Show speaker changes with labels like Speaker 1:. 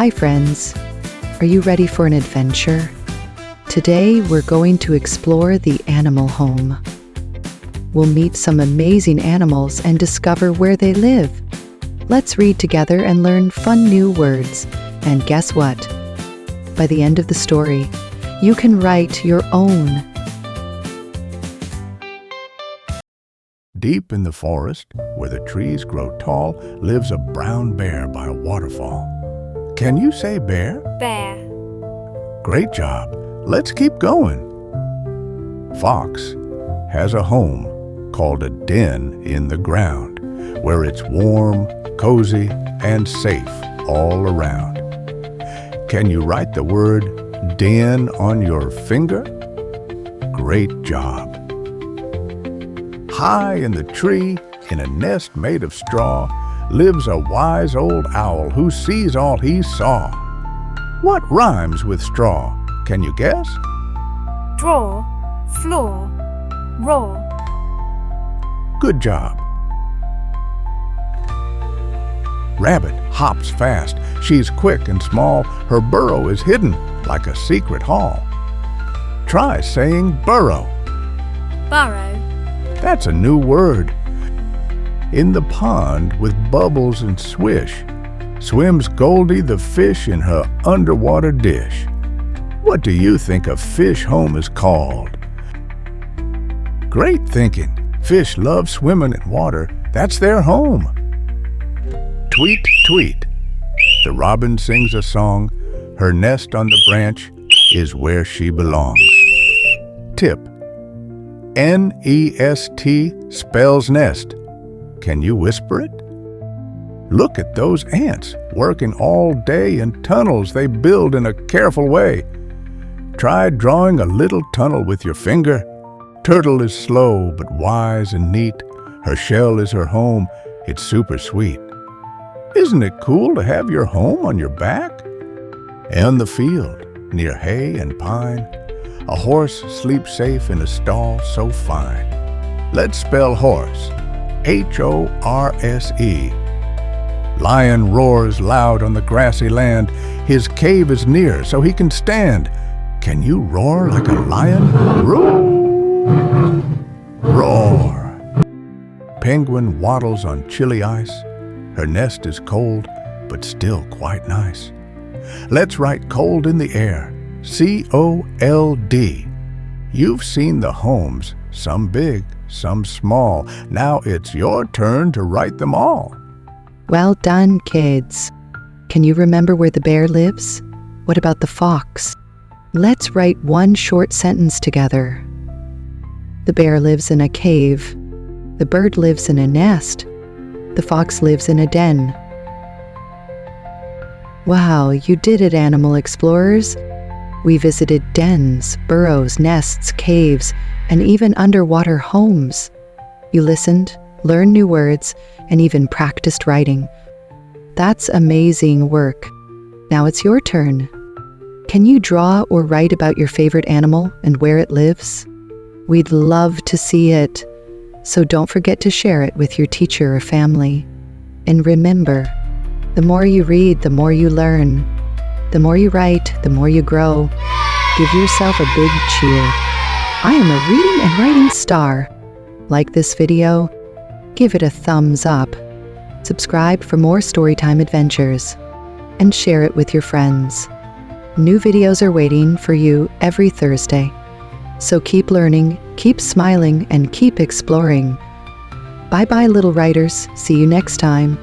Speaker 1: Hi friends, are you ready for an adventure? Today we're going to explore the animal home. We'll meet some amazing animals and discover where they live. Let's read together and learn fun new words. And guess what? By the end of the story, you can write your own.
Speaker 2: Deep in the forest, where the trees grow tall, lives a brown bear by a waterfall. Can you say bear?
Speaker 3: Bear.
Speaker 2: Great job. Let's keep going. Fox has a home called a den in the ground, where it's warm, cozy, and safe all around. Can you write the word den on your finger? Great job. High in the tree, in a nest made of straw, lives a wise old owl who sees all he saw. What rhymes with straw? Can you guess?
Speaker 3: Draw, floor, roar.
Speaker 2: Good job. Rabbit hops fast. She's quick and small. Her burrow is hidden like a secret hall. Try saying burrow.
Speaker 3: Burrow.
Speaker 2: That's a new word. In the pond with bubbles and swish, swims Goldie the fish in her underwater dish. What do you think a fish home is called? Great thinking. Fish love swimming in water. That's their home. Tweet, tweet. The robin sings a song. Her nest on the branch is where she belongs. Tip. N-E-S-T spells nest. Can you whisper it? Look at those ants working all day in tunnels they build in a careful way. Try drawing a little tunnel with your finger. Turtle is slow but wise and neat. Her shell is her home. It's super sweet. Isn't it cool to have your home on your back? In the field, near hay and pine, a horse sleeps safe in a stall so fine. Let's spell horse. H-O-R-S-E. Lion roars loud on the grassy land. His cave is near, so he can stand. Can you roar like a lion? Roar! Roar! Penguin waddles on chilly ice. Her nest is cold, but still quite nice. Let's write cold in the air. C-O-L-D. You've seen the homes, some big, some small. Now it's your turn to write them all.
Speaker 1: Well done, kids. Can you remember where the bear lives? What about the fox? Let's write one short sentence together. The bear lives in a cave. The bird lives in a nest. The fox lives in a den. Wow, you did it, animal explorers. We visited dens, burrows, nests, caves, and even underwater homes. You listened, learned new words, and even practiced writing. That's amazing work. Now it's your turn. Can you draw or write about your favorite animal and where it lives? We'd love to see it. So don't forget to share it with your teacher or family. And remember, the more you read, the more you learn. The more you write, the more you grow. Give yourself a big cheer. I am a reading and writing star. Like this video? Give it a thumbs up. Subscribe for more Storytime Adventures. And share it with your friends. New videos are waiting for you every Thursday. So keep learning, keep smiling, and keep exploring. Bye-bye, little writers. See you next time.